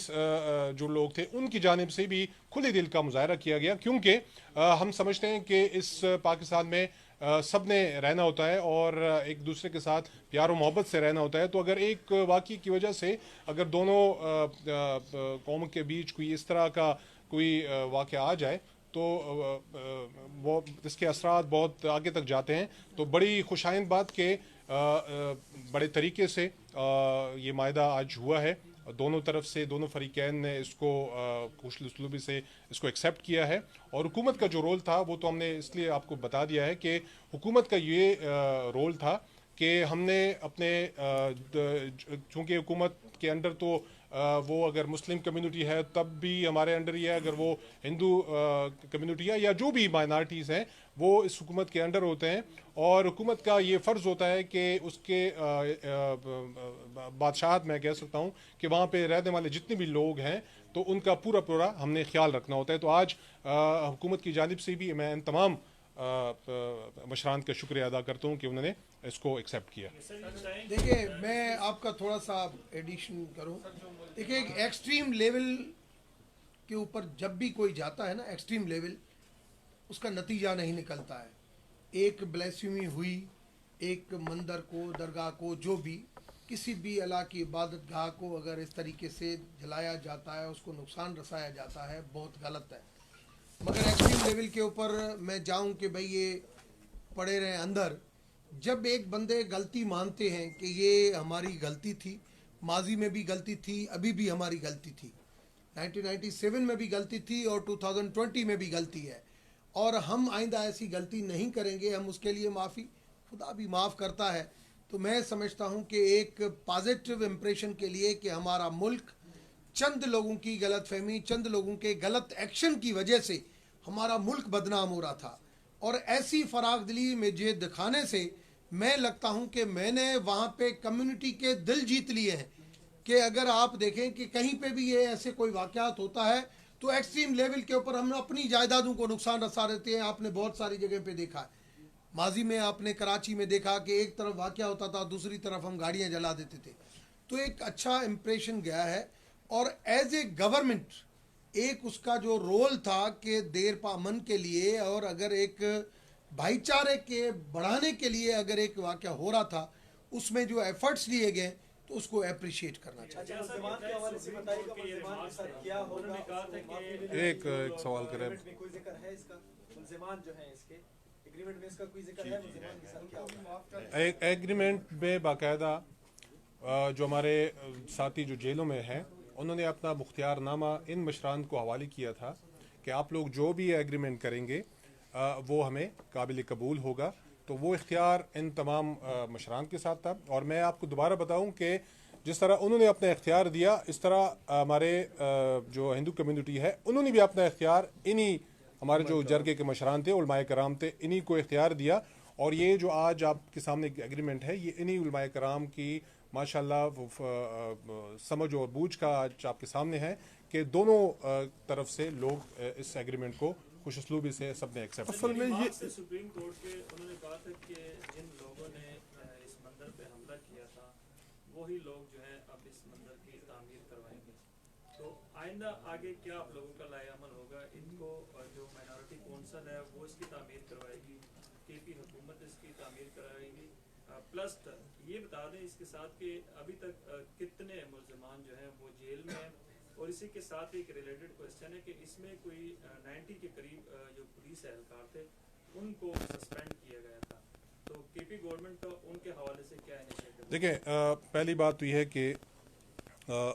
जो लोग थे उनकी जानिब से भी खुले दिल का मुजाहरा किया गया, क्योंकि हम समझते हैं कि इस पाकिस्तान में सब ने रहना होता है और एक दूसरे के साथ प्यार और मोहब्बत से रहना होता है। तो अगर एक वाक़ई की वजह से अगर दोनों कौम के बीच कोई इस तरह का कोई वाक़या आ जाए तो वो इसके असरात बहुत आगे तक जाते हैं। तो बड़ी खुशाइंद बात के बड़े तरीके से ये मायदा आज हुआ है, दोनों तरफ से दोनों फरीकैन ने इसको खुश उसलूबी से इसको एक्सेप्ट किया है। और हुकूमत का जो रोल था वो तो हमने इसलिए आपको बता दिया है कि हुकूमत का ये रोल था कि हमने अपने चूँकि हुकूमत के अंडर तो वो अगर मुस्लिम कम्युनिटी है तब भी हमारे अंडर ही है, अगर वो हिंदू कम्युनिटी है या जो भी माइनॉरिटीज़ हैं वो इस हुकूमत के अंडर होते हैं, और हुकूमत का ये फ़र्ज़ होता है कि उसके बादशाहत मैं कह सकता हूँ कि वहाँ पे रहने वाले जितने भी लोग हैं तो उनका पूरा हमने ख्याल रखना होता है। तो आज हुकूमत की जानिब से भी मैं इन तमाम मशरान का शुक्रिया अदा करता हूँ कि उन्होंने इसको एक्सेप्ट किया। देखिए मैं आपका थोड़ा सा एडिशन करूँ। देखिए एक एक्सट्रीम लेवल के ऊपर जब भी कोई जाता है ना, एक्सट्रीम लेवल, उसका नतीजा नहीं निकलता है। एक ब्लेस्यूमी हुई, एक मंदिर को, दरगाह को, जो भी किसी भी अल्लाह की इबादत गाह को अगर इस तरीके से जलाया जाता है, उसको नुकसान रसाया जाता है, बहुत गलत है। मगर एक्सट्रीम लेवल के ऊपर मैं जाऊं कि भाई ये पड़े रहे अंदर, जब एक बंदे गलती मानते हैं कि ये हमारी गलती थी, माजी में भी गलती थी, अभी भी हमारी गलती थी, 1997 में भी गलती थी और 2020 में भी गलती है, और हम आइंदा ऐसी गलती नहीं करेंगे, हम उसके लिए माफ़ी, खुदा भी माफ़ करता है। तो मैं समझता हूँ कि एक पॉजिटिव इम्प्रेशन के लिए कि हमारा मुल्क चंद लोगों की गलत फहमी, चंद लोगों के गलत एक्शन की वजह से हमारा मुल्क बदनाम हो रहा था, और ऐसी फराग दिली मुझे दिखाने से मैं लगता हूं कि मैंने वहां पे कम्युनिटी के दिल जीत लिए हैं कि अगर आप देखें कि कहीं पे भी ये ऐसे कोई वाक़यात होता है तो एक्सट्रीम लेवल के ऊपर हम अपनी जायदादों को नुकसान रसा देते हैं। आपने बहुत सारी जगह पे देखा है। माजी में आपने कराची में देखा कि एक तरफ वाक़या होता था, दूसरी तरफ हम गाड़ियाँ जला देते थे। तो एक अच्छा इम्प्रेशन गया है। और एज ए गवर्नमेंट एक उसका जो रोल था कि देर पा अमन के लिए और अगर एक भाईचारे के बढ़ाने के लिए अगर एक वाक़या हो रहा था, उसमें जो एफर्ट्स लिए गए तो उसको अप्रिशिएट करना चाहिए। अच्छा, मुल्ज़िमान के हवाले से बताइएगा, मुल्ज़िमान के साथ क्या होगा? एक सवाल करें। एग्रीमेंट में कोई जिक्र है इसका? मुल्ज़िमान जो हैं इसके एग्रीमेंट में इसका कोई जिक्र है? मुल्ज़िमान के साथ क्या होगा? एग्रीमेंट में बाकायदा जो हमारे साथी जो जेलों में हैं, उन्होंने अपना मुख्तियारनामा इन मशरान को हवाले किया था कि आप लोग जो भी एग्रीमेंट करेंगे वो हमें काबिल कबूल होगा। तो वो इख्तियार इन तमाम मशरान के साथ था। और मैं आपको दोबारा बताऊं कि जिस तरह उन्होंने अपना इख्तियार दिया, इस तरह हमारे जो हिंदू कम्युनिटी है उन्होंने भी अपना इख्तियार इन्हीं हमारे जो जरगे के मशरान थे, उलमाए कराम थे, इन्हीं को इख्तियार दिया। और ये जो आज आपके सामने एग्रीमेंट है, ये इन्हीं उलमाए कराम की माशाल्लाह समझ और बूझ का आज आपके सामने है कि दोनों तरफ से लोग इस एग्रीमेंट को खुश उसलूबी से सबने एक्सेप्ट असल में ये सुप्रीम कोर्ट के उन्होंने कहा था कि जिन लोगों ने इस मंदिर पे हमला किया था वही लोग जो है अब इस मंदिर की तामीर करवाएंगे। तो आइंदा आगे क्या आप लोगों का लाएअमल होगा? इनको जो माइनॉरिटी कौंसल है वो इसकी तामीर करवाएगी, केपी हुकूमत इसकी तामीर कराएगी? प्लस ये बता दें इसके साथ कि अभी तक कितने मुल्ज़िमान जो हैं वो जेल में हैं। और इसी के साथ एक रिलेटेड क्वेश्चन है कि इसमें कोई 90 के करीब जो पुलिस एहलकार थे उनको सस्पेंड किया गया था। तो केपी गवर्नमेंट का उनके हवाले से क्या इनिशिएटिव? देखिए, पहली बात तो यह है कि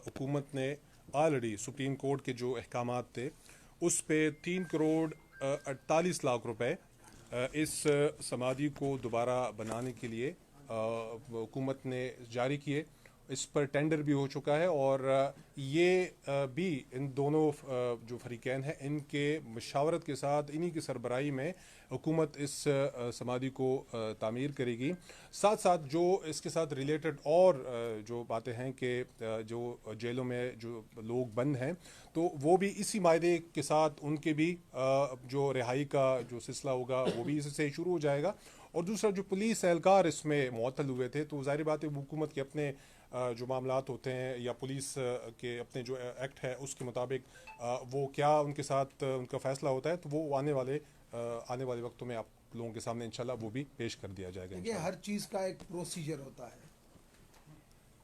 हुकूमत ने ऑलरेडी सुप्रीम कोर्ट के जो अहकामात थे उस पे 3 करोड़ 48 लाख रुपए इस समाधि को दोबारा बनाने के लिए हुकूमत ने जारी किए। इस पर टेंडर भी हो चुका है और ये भी इन दोनों जो फरीकैन हैं इनके मशावरत के साथ, इन्हीं की सरबराही में हुकूमत इस समाधि को तामीर करेगी। साथ साथ जो इसके साथ रिलेटेड और जो बातें हैं कि जो जेलों में जो लोग बंद हैं तो वो भी इसी मायदे के साथ उनके भी जो रिहाई का जो सिलसिला होगा वो भी इससे शुरू हो जाएगा। और दूसरा, जो पुलिस एहलकार इसमें मुअत्तल हुए थे तो ज़ाहिर बात है हुकूमत के अपने जो मामलात होते हैं या पुलिस के अपने जो एक्ट है उसके मुताबिक वो क्या उनके साथ उनका फ़ैसला होता है तो वो आने वाले वक्तों में आप लोगों के सामने इंशाल्लाह वो भी पेश कर दिया जाएगा। देखिए, हर चीज़ का एक प्रोसीजर होता है।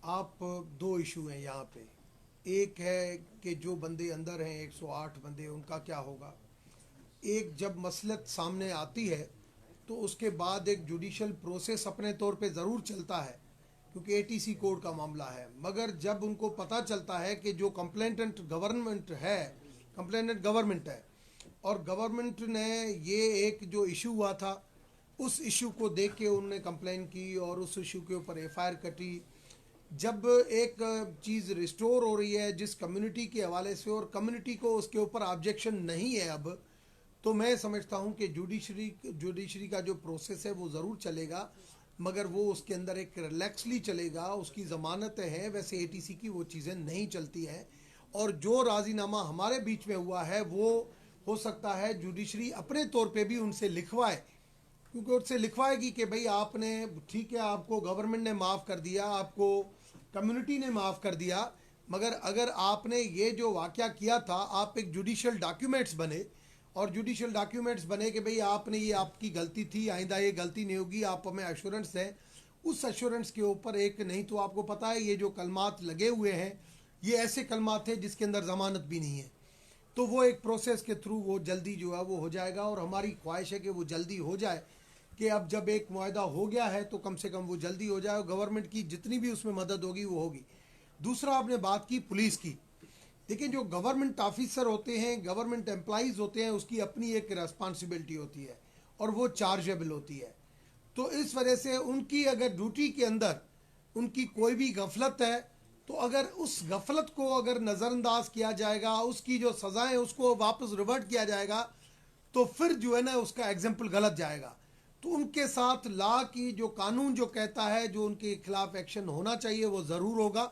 आप 2 इशू हैं यहाँ पे। एक है कि जो बंदे अंदर हैं 108 बंदे, उनका क्या होगा। एक जब मसलत सामने आती है तो उसके बाद एक जुडिशल प्रोसेस अपने तौर पे ज़रूर चलता है क्योंकि एटीसी कोड का मामला है। मगर जब उनको पता चलता है कि जो कंप्लेंटेंट गवर्नमेंट है और गवर्नमेंट ने ये एक जो इशू हुआ था उस इशू को देख के उन्होंने कंप्लेन की और उस इशू के ऊपर एफआईआर कटी। जब एक चीज़ रिस्टोर हो रही है जिस कम्युनिटी के हवाले से और कम्युनिटी को उसके ऊपर ऑब्जेक्शन नहीं है अब, तो मैं समझता हूँ कि जुडिशरी का जो प्रोसेस है वो ज़रूर चलेगा, मगर वो उसके अंदर एक रिलैक्सली चलेगा। उसकी ज़मानतें हैं, वैसे एटीसी की वो चीज़ें नहीं चलती हैं। और जो राज़ीनामा हमारे बीच में हुआ है वो हो सकता है जुडिशरी अपने तौर पे भी उनसे लिखवाए, क्योंकि उससे लिखवाएगी कि भाई आपने ठीक है, आपको गवर्नमेंट ने माफ़ कर दिया, आपको कम्युनिटी ने माफ़ कर दिया, मगर अगर आपने ये जो वाक़या किया था आप एक जुडिशल डॉक्यूमेंट्स बने और जुडिशल डॉक्यूमेंट्स बने कि भाई आपने ये आपकी गलती थी, आइंदा ये गलती नहीं होगी, आप हमें एश्योरेंस है। उस एश्योरेंस के ऊपर एक, नहीं तो आपको पता है ये जो कलमात लगे हुए हैं ये ऐसे कलमात हैं जिसके अंदर ज़मानत भी नहीं है। तो वो एक प्रोसेस के थ्रू वो जल्दी जो है वो हो जाएगा और हमारी ख्वाहिश है कि वो जल्दी हो जाए कि अब जब एक मुआहदा हो गया है तो कम से कम वो जल्दी हो जाए। गवर्नमेंट की जितनी भी उसमें मदद होगी वो होगी। दूसरा, आपने बात की पुलिस की। देखिए, जो गवर्नमेंट ऑफिसर होते हैं, गवर्नमेंट एम्प्लॉइज़ होते हैं, उसकी अपनी एक रिस्पॉन्सिबिलिटी होती है और वो चार्जेबल होती है। तो इस वजह से उनकी अगर ड्यूटी के अंदर उनकी कोई भी गफलत है तो अगर उस गफलत को अगर नज़रअंदाज किया जाएगा, उसकी जो सज़ाएं उसको वापस रिवर्ट किया जाएगा, तो फिर जो है ना उसका एग्जाम्पल गलत जाएगा। तो उनके साथ लॉ की जो कानून जो कहता है जो उनके खिलाफ एक्शन होना चाहिए वो ज़रूर होगा,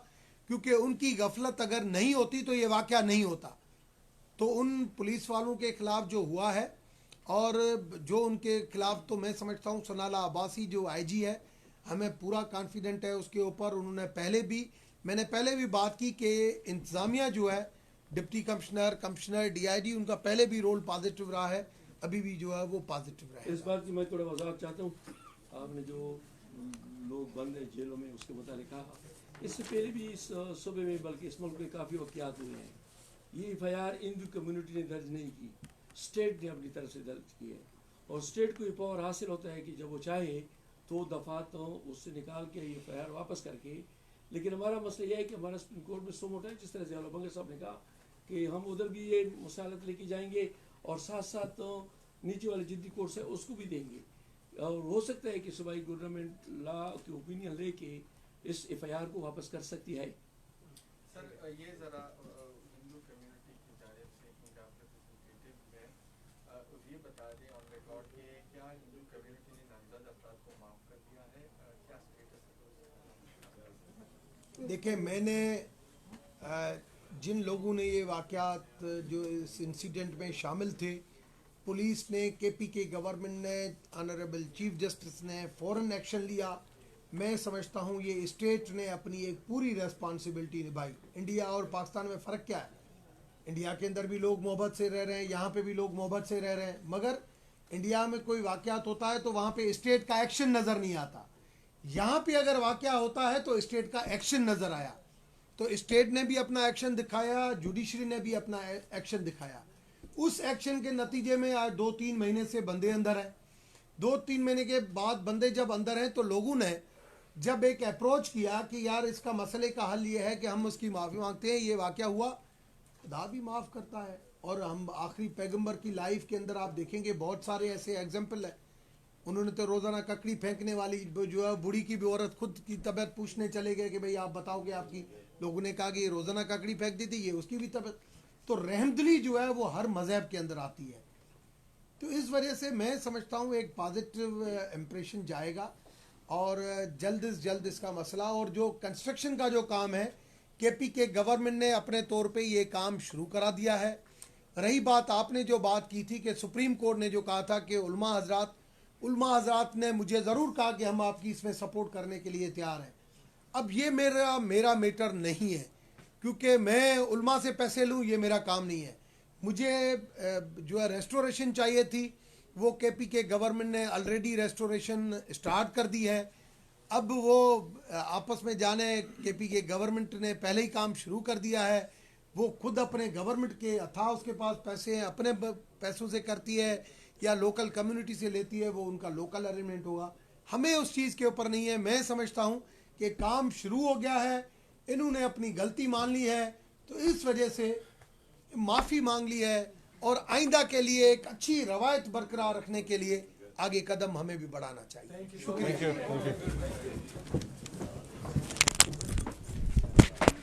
क्योंकि उनकी गफलत अगर नहीं होती तो ये वाक़या नहीं होता। तो उन पुलिस वालों के ख़िलाफ़ जो हुआ है اور جو ان کے خلاف تو میں سمجھتا ہوں سنالا عباسی جو آئی جی ہے ہمیں پورا کانفیڈنٹ ہے اس کے اوپر. انہوں نے میں نے پہلے بھی بات کی کہ انتظامیہ جو ہے deputy commissioner D I D ان کا پہلے بھی رول پازیٹیو رہا ہے, ابھی بھی جو ہے وہ پازیٹیو رہا ہے. اس بات کی میں تھوڑا وضاحت چاہتا ہوں. آپ نے جو لوگ بند ہیں جیلوں میں اس کے متعلق کہا, اس سے پہلے بھی اس صوبے میں بلکہ اس ملک میں کافی واقعات ہوئے ہیں. یہ F I R Hindu community نے درج نہیں کی, اسٹیٹ نے اپنی طرف سے درج کی ہے. اور اسٹیٹ کو یہ پاور حاصل ہوتا ہے کہ جب وہ چاہے تو دفعاتوں اس سے نکال کے یہ ایف آئی آر واپس کر کے. لیکن ہمارا مسئلہ یہ ہے کہ ہمارا سپریم کورٹ میں سو موٹا ہے, جس طرح ضیاء الحق بنگر صاحب نے کہا کہ ہم ادھر بھی یہ مسالت لے کے جائیں گے اور ساتھ ساتھ نیچے والے جدی کورٹ سے اس کو بھی دیں گے. اور ہو سکتا ہے کہ صوبائی گورنمنٹ لا کی اوپینین لے کے اس ایف آئی آر کو واپس کر سکتی ہے. سر یہ ذرا ہندو کمیونٹی کی جانب سے کیونکہ آپ ریپرزنٹیٹیو ہیں, یہ بتا دیں آن ریکارڈ کہ کیا ہندو کمیونٹی نے نامزد افراد کو معاف کر دیا ہے, کیا اسٹیٹس ہے؟ دیکھیں, میں نے جن لوگوں نے یہ واقعات جو اس انسیڈنٹ میں شامل تھے, پولیس نے کے پی کے گورنمنٹ نے آنریبل چیف جسٹس نے فوراً ایکشن لیا. میں سمجھتا ہوں یہ اسٹیٹ نے اپنی ایک پوری ریسپانسبلٹی نبھائی. انڈیا اور پاکستان میں فرق کیا ہے؟ انڈیا کے اندر بھی لوگ محبت سے رہ رہے ہیں, یہاں پہ بھی لوگ محبت سے رہ رہے ہیں, مگر انڈیا میں کوئی واقعات ہوتا ہے تو وہاں پہ اسٹیٹ کا ایکشن نظر نہیں آتا. یہاں پہ اگر واقعہ ہوتا ہے تو اسٹیٹ کا ایکشن نظر آیا. تو اسٹیٹ نے بھی اپنا ایکشن دکھایا, جوڈیشری نے بھی اپنا ایکشن دکھایا. اس ایکشن کے نتیجے میں آج 2-3 مہینے سے بندے اندر ہیں. 2-3 مہینے کے بعد بندے جب اندر ہیں تو لوگوں نے جب ایک اپروچ کیا کہ یار اس کا مسئلے کا حل یہ ہے کہ ہم اس کی معافی مانگتے ہیں, یہ واقعہ ہوا, خدا بھی معاف کرتا ہے. اور ہم آخری پیغمبر کی لائف کے اندر آپ دیکھیں گے بہت سارے ایسے ایگزامپل ہیں. انہوں نے تو روزانہ ککڑی پھینکنے والی جو ہے بوڑھی کی بھی عورت خود کی طبیعت پوچھنے چلے گئے کہ بھئی آپ بتاؤ کہ آپ کی, لوگوں نے کہا کہ یہ روزانہ ککڑی پھینک دی تھی, یہ اس کی بھی طبیعت. تو رحمدلی جو ہے وہ ہر مذہب کے اندر آتی ہے. تو اس وجہ سے میں سمجھتا ہوں ایک پازیٹیو امپریشن جائے گا اور جلد از جلد اس کا مسئلہ. اور جو کنسٹرکشن کا جو کام ہے, کے پی کے گورنمنٹ نے اپنے طور پہ یہ کام شروع کرا دیا ہے. رہی بات آپ نے جو بات کی تھی کہ سپریم کورٹ نے جو کہا تھا کہ علماء حضرات نے مجھے ضرور کہا کہ ہم آپ کی اس میں سپورٹ کرنے کے لیے تیار ہیں. اب یہ میرا میٹر نہیں ہے, کیونکہ میں علماء سے پیسے لوں یہ میرا کام نہیں ہے. مجھے جو ہے ریسٹوریشن چاہیے تھی, وہ کے پی کے گورنمنٹ نے آلریڈی ریسٹوریشن اسٹارٹ کر دی ہے. اب وہ آپس میں جانے, کے پی کے گورنمنٹ نے پہلے ہی کام شروع کر دیا ہے. وہ خود اپنے گورنمنٹ کے اس کے پاس پیسے ہیں, اپنے پیسوں سے کرتی ہے یا لوکل کمیونٹی سے لیتی ہے, وہ ان کا لوکل ارینجمنٹ ہوگا. ہمیں اس چیز کے اوپر نہیں ہے. میں سمجھتا ہوں کہ کام شروع ہو گیا ہے, انہوں نے اپنی غلطی مان لی ہے, تو اس وجہ سے معافی مانگ لی ہے. اور آئندہ کے لیے ایک اچھی روایت برقرار رکھنے کے لیے آگے قدم ہمیں بھی بڑھانا چاہیے. شکریہ.